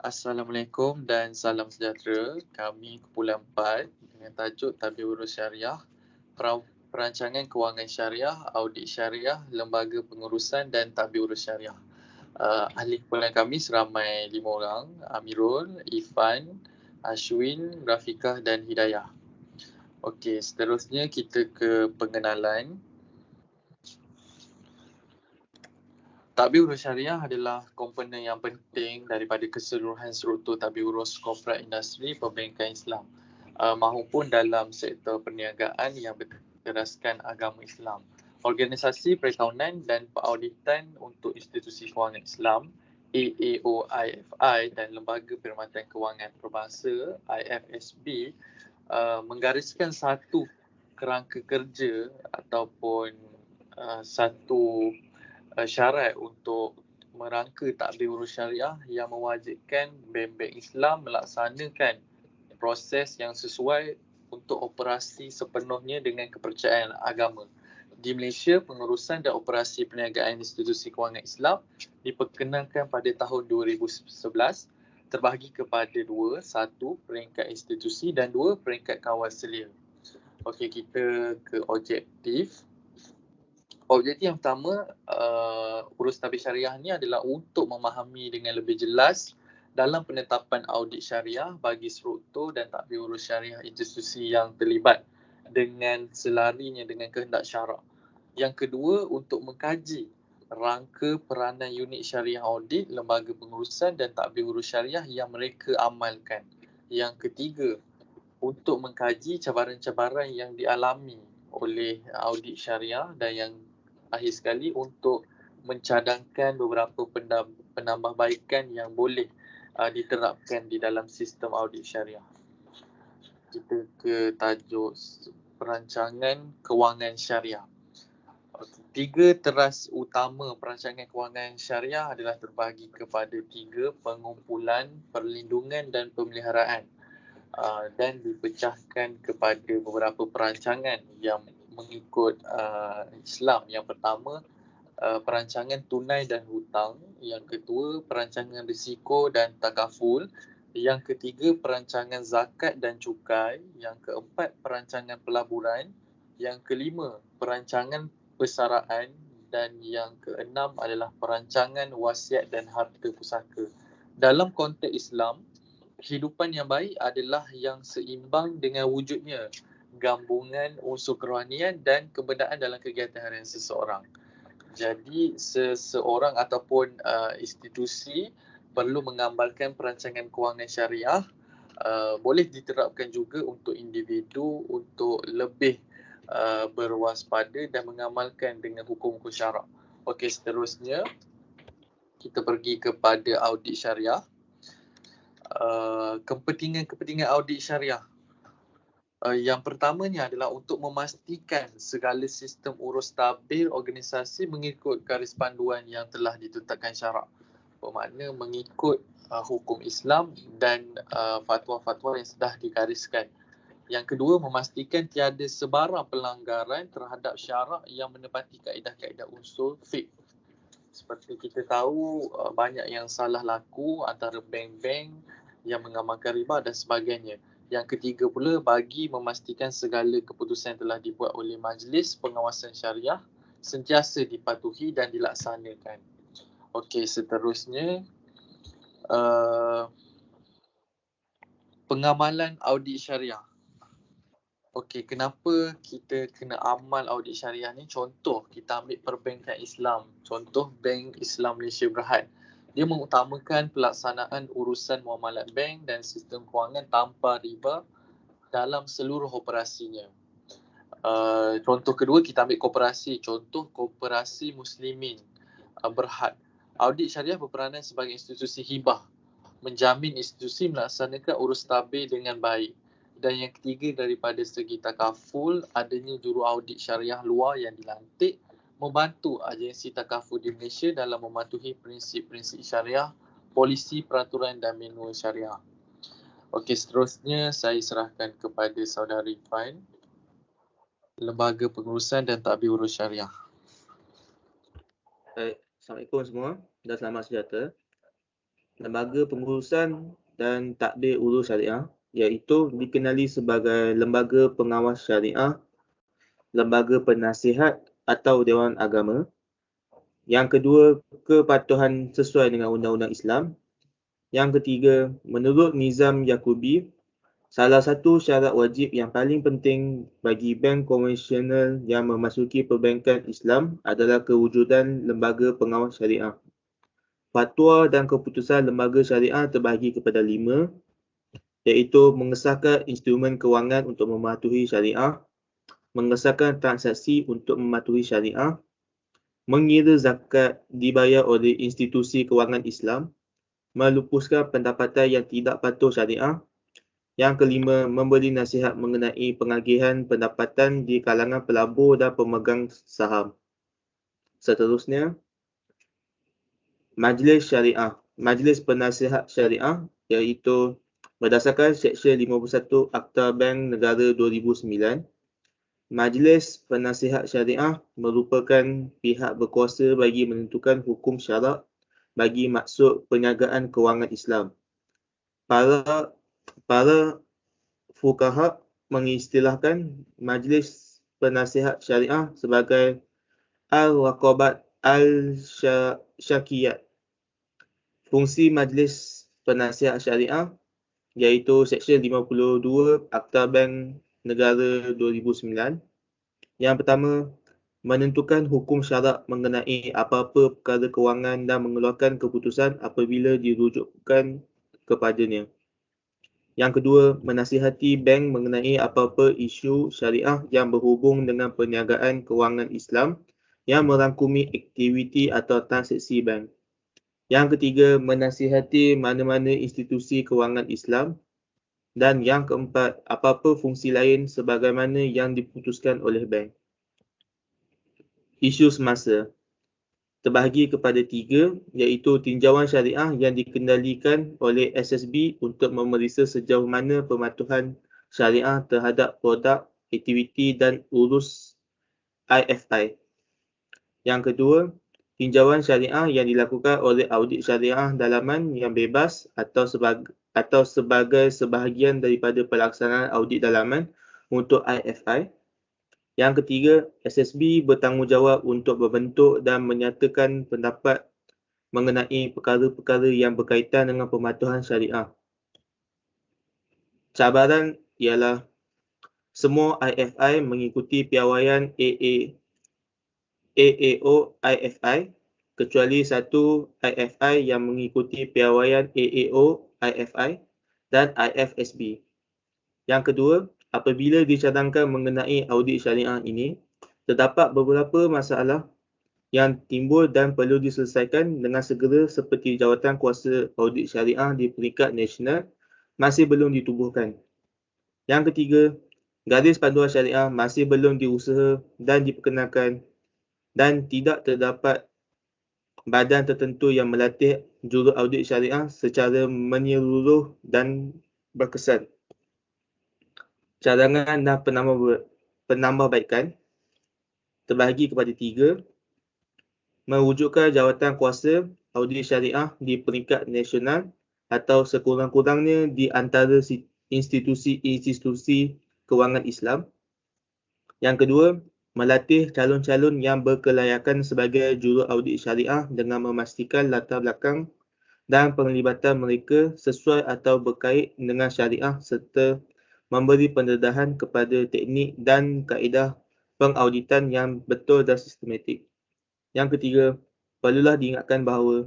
Assalamualaikum dan salam sejahtera. Kami Kumpulan 4 dengan tajuk Tadbir Urus Syariah, Perancangan Kewangan Syariah, Audit Syariah, Lembaga Pengurusan dan Tadbir Urus Syariah. Ahli kumpulan kami seramai 5 orang, Amirul, Ifan, Ashwin, Rafiqah dan Hidayah. Okey, seterusnya kita ke pengenalan. Tadbir urus syariah adalah komponen yang penting daripada keseluruhan struktur tadbir urus korporat industri perbankan Islam maupun dalam sektor perniagaan yang berteraskan agama Islam. Organisasi Perakaunan dan Perauditan untuk Institusi Kewangan Islam AAOIFI dan Lembaga Perkhidmatan Kewangan Perbangsa IFSB menggariskan satu kerangka kerja ataupun satu syarat untuk merangka tadbir urus syariah yang mewajibkan bank-bank Islam melaksanakan proses yang sesuai untuk operasi sepenuhnya dengan kepercayaan agama. Di Malaysia, pengurusan dan operasi perniagaan institusi kewangan Islam diperkenalkan pada tahun 2011 terbahagi kepada dua, satu peringkat institusi dan dua peringkat kawal selia. Okey, kita ke objektif. Objektif yang pertama, urus tadbir syariah ni adalah untuk memahami dengan lebih jelas dalam penetapan audit syariah bagi struktur dan tadbir urus syariah institusi yang terlibat dengan selarinya dengan kehendak syarak. Yang kedua, untuk mengkaji rangka peranan unit syariah audit, lembaga pengurusan dan tadbir urus syariah yang mereka amalkan. Yang ketiga, untuk mengkaji cabaran-cabaran yang dialami oleh audit syariah, dan yang akhir sekali untuk mencadangkan beberapa penambahbaikan yang boleh diterapkan di dalam sistem audit syariah. Kita ke tajuk perancangan kewangan syariah. Tiga teras utama perancangan kewangan syariah adalah terbahagi kepada tiga: pengumpulan, perlindungan dan pemeliharaan, dan dipecahkan kepada beberapa perancangan yang mengikut Islam. Yang pertama, perancangan tunai dan hutang. Yang kedua, perancangan risiko dan takaful. Yang ketiga, perancangan zakat dan cukai. Yang keempat, perancangan pelaburan. Yang kelima, perancangan persaraan. Dan yang keenam adalah perancangan wasiat dan harta pusaka. Dalam konteks Islam, kehidupan yang baik adalah yang seimbang dengan wujudnya gabungan unsur kerohanian dan kebenaran dalam kegiatan harian seseorang. Jadi seseorang ataupun institusi perlu mengamalkan perancangan kewangan syariah. Boleh diterapkan juga untuk individu untuk lebih berwaspada dan mengamalkan dengan hukum-hukum syarak. Okey, seterusnya kita pergi kepada audit syariah. Kepentingan audit syariah. Yang pertamanya adalah untuk memastikan segala sistem urus tadbir organisasi mengikut garis panduan yang telah ditetapkan syarak. Bermakna mengikut hukum Islam dan fatwa-fatwa yang sudah digariskan. Yang kedua, memastikan tiada sebarang pelanggaran terhadap syarak yang menepati kaedah-kaedah usul fiqh. Seperti kita tahu, banyak yang salah laku antara bank-bank yang mengamalkan riba dan sebagainya. Yang ketiga pula, bagi memastikan segala keputusan yang telah dibuat oleh Majlis Pengawasan Syariah sentiasa dipatuhi dan dilaksanakan. Okey, seterusnya pengamalan audit syariah. Okey, kenapa kita kena amal audit syariah ni? Contoh, kita ambil perbankan Islam. Contoh, Bank Islam Malaysia Berhad. Dia mengutamakan pelaksanaan urusan muamalat bank dan sistem kewangan tanpa riba dalam seluruh operasinya. Contoh kedua, kita ambil koperasi. Contoh, Koperasi Muslimin Berhad. Audit syariah berperanan sebagai institusi hibah, menjamin institusi melaksanakan urus tadbir dengan baik. Dan yang ketiga, daripada segi takaful, adanya juru audit syariah luar yang dilantik membantu agensi takaful di Malaysia dalam mematuhi prinsip-prinsip syariah, polisi, peraturan dan manual syariah. Okey, seterusnya saya serahkan kepada saudari Ifan, Lembaga Pengurusan dan Tadbir Urus Syariah. Baik, Assalamualaikum semua dan selamat sejahtera. lembaga pengurusan dan tadbir urus syariah, iaitu dikenali sebagai lembaga pengawas syariah, lembaga penasihat atau Dewan Agama. Yang kedua, kepatuhan sesuai dengan undang-undang Islam. Yang ketiga, menurut Nizam Yakubi, salah satu syarat wajib yang paling penting bagi bank konvensional yang memasuki perbankan Islam adalah kewujudan lembaga pengawas syariah. Fatwa dan keputusan lembaga syariah terbahagi kepada 5, iaitu mengesahkan instrumen kewangan untuk mematuhi syariah, mengesahkan transaksi untuk mematuhi syariah, mengira zakat dibayar oleh institusi kewangan Islam, melupuskan pendapatan yang tidak patuh syariah. Yang kelima, memberi nasihat mengenai pengagihan pendapatan di kalangan pelabur dan pemegang saham. Seterusnya, Majlis Syariah. Majlis Penasihat Syariah, iaitu berdasarkan Seksyen 51 Akta Bank Negara 2009, Majlis Penasihat Syariah merupakan pihak berkuasa bagi menentukan hukum syarak bagi maksud perniagaan kewangan Islam. Para fuqaha mengistilahkan Majlis Penasihat Syariah sebagai Al-Raqabat Al-Syakiyat. Fungsi Majlis Penasihat Syariah iaitu Seksyen 52 Akta Bank Negara 2009. Yang pertama, menentukan hukum syarak mengenai apa-apa perkara kewangan dan mengeluarkan keputusan apabila dirujukkan kepadanya. Yang kedua, menasihati bank mengenai apa-apa isu syariah yang berhubung dengan perniagaan kewangan Islam yang merangkumi aktiviti atau transaksi bank. Yang ketiga, menasihati mana-mana institusi kewangan Islam. Dan yang keempat, apa-apa fungsi lain sebagaimana yang diputuskan oleh bank. Isu semasa terbahagi kepada 3, iaitu tinjauan syariah yang dikendalikan oleh SSB untuk memeriksa sejauh mana pematuhan syariah terhadap produk, aktiviti dan urus IFI. Yang kedua, tinjauan syariah yang dilakukan oleh audit syariah dalaman yang bebas atau sebagai sebahagian daripada pelaksanaan audit dalaman untuk IFI. Yang ketiga, SSB bertanggungjawab untuk membentuk dan menyatakan pendapat mengenai perkara-perkara yang berkaitan dengan pematuhan syariah. Cabaran ialah semua IFI mengikuti piawaian AAO IFI kecuali satu IFI yang mengikuti piawaian AAO IFI dan IFSB. Yang kedua, apabila dicadangkan mengenai audit syariah ini, terdapat beberapa masalah yang timbul dan perlu diselesaikan dengan segera seperti jawatan kuasa audit syariah di peringkat nasional masih belum ditubuhkan. Yang ketiga, garis panduan syariah masih belum diusaha dan diperkenalkan dan tidak terdapat badan tertentu yang melatih juru audit syariah secara menyeluruh dan berkesan. Cadangan dan penambahbaikan terbahagi kepada 3, mewujudkan jawatan kuasa audit syariah di peringkat nasional atau sekurang-kurangnya di antara institusi-institusi kewangan Islam. Yang kedua, melatih calon-calon yang berkelayakan sebagai juru audit syariah dengan memastikan latar belakang dan penglibatan mereka sesuai atau berkait dengan syariah serta memberi pendedahan kepada teknik dan kaedah pengauditan yang betul dan sistematik. Yang ketiga, perlulah diingatkan bahawa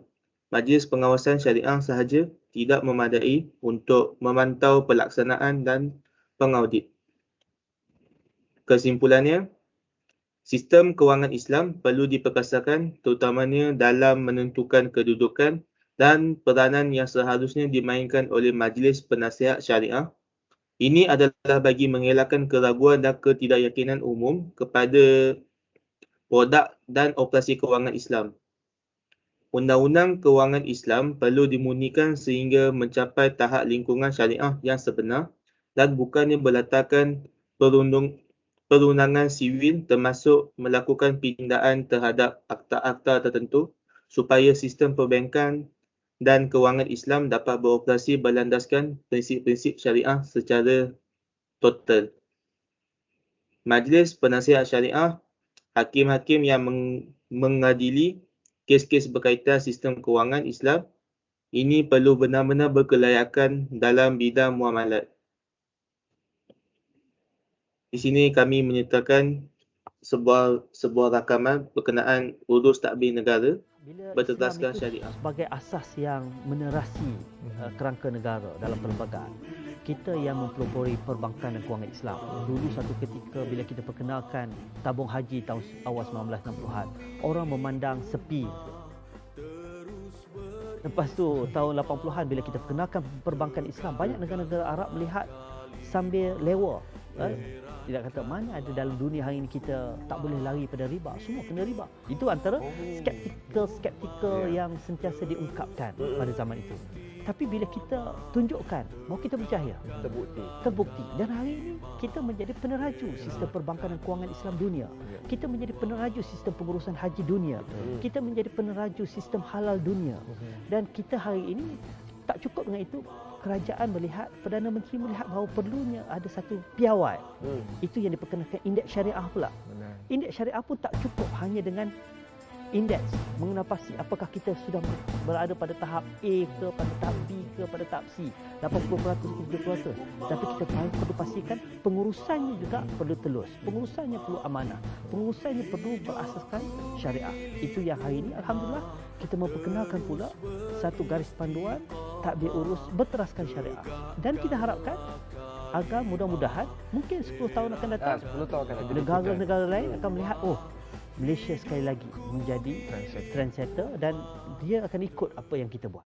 Majlis Pengawasan Syariah sahaja tidak memadai untuk memantau pelaksanaan dan pengaudit. Kesimpulannya, sistem kewangan Islam perlu diperkasakan terutamanya dalam menentukan kedudukan dan peranan yang seharusnya dimainkan oleh Majlis Penasihat Syariah. Ini adalah bagi mengelakkan keraguan dan ketidakyakinan umum kepada produk dan operasi kewangan Islam. Undang-undang kewangan Islam perlu dimurnikan sehingga mencapai tahap lingkungan syariah yang sebenar dan bukannya berlatarkan perundangan sivil termasuk melakukan pindaan terhadap akta-akta tertentu supaya sistem perbankan dan kewangan Islam dapat beroperasi berlandaskan prinsip-prinsip syariah secara total. Majlis Penasihat Syariah, hakim-hakim yang mengadili kes-kes berkaitan sistem kewangan Islam ini perlu benar-benar berkelayakan dalam bidang muamalat. Di sini kami menyertakan sebuah rakaman berkenaan urus tadbir negara berterdasarkan syariah sebagai asas yang menerasi kerangka negara dalam perlembagaan. Kita yang mempelopori perbankan dan kewangan Islam. Dulu satu ketika bila kita perkenalkan tabung haji tahun awal 1960-an, orang memandang sepi. Lepas tu tahun 80-an bila kita perkenalkan perbankan Islam, banyak negara-negara Arab melihat sambil lewa. Tidak kata mana ada dalam dunia hari ini kita tak boleh lari pada riba, semua kena riba. Itu antara skeptikal yang sentiasa diungkapkan pada zaman itu. Tapi bila kita tunjukkan bahawa kita berjaya, terbukti. Dan hari ini kita menjadi peneraju sistem perbankan dan kewangan Islam dunia. Kita menjadi peneraju sistem pengurusan haji dunia. Kita menjadi peneraju sistem halal dunia. Dan kita hari ini tak cukup dengan itu. Kerajaan melihat, Perdana Menteri melihat bahawa perlunya ada satu piawai. Itu yang diperkenalkan indeks syariah pula. Indeks syariah pun tak cukup hanya dengan indeks mengenal pasti apakah kita sudah berada pada tahap A ke, pada tahap B ke, pada tahap C, 80% ke 70%. Tapi kita perlu pastikan pengurusannya juga perlu telus, pengurusannya perlu amanah, pengurusannya perlu berasaskan syariah. Itu yang hari ini alhamdulillah kita memperkenalkan pula satu garis panduan tadbir urus berteraskan syariah. Dan kita harapkan agar mudah-mudahan mungkin 10 tahun akan datang, 10 tahun akan datang, negara-negara lain akan melihat, oh, Malaysia sekali lagi menjadi trendsetter dan dia akan ikut apa yang kita buat.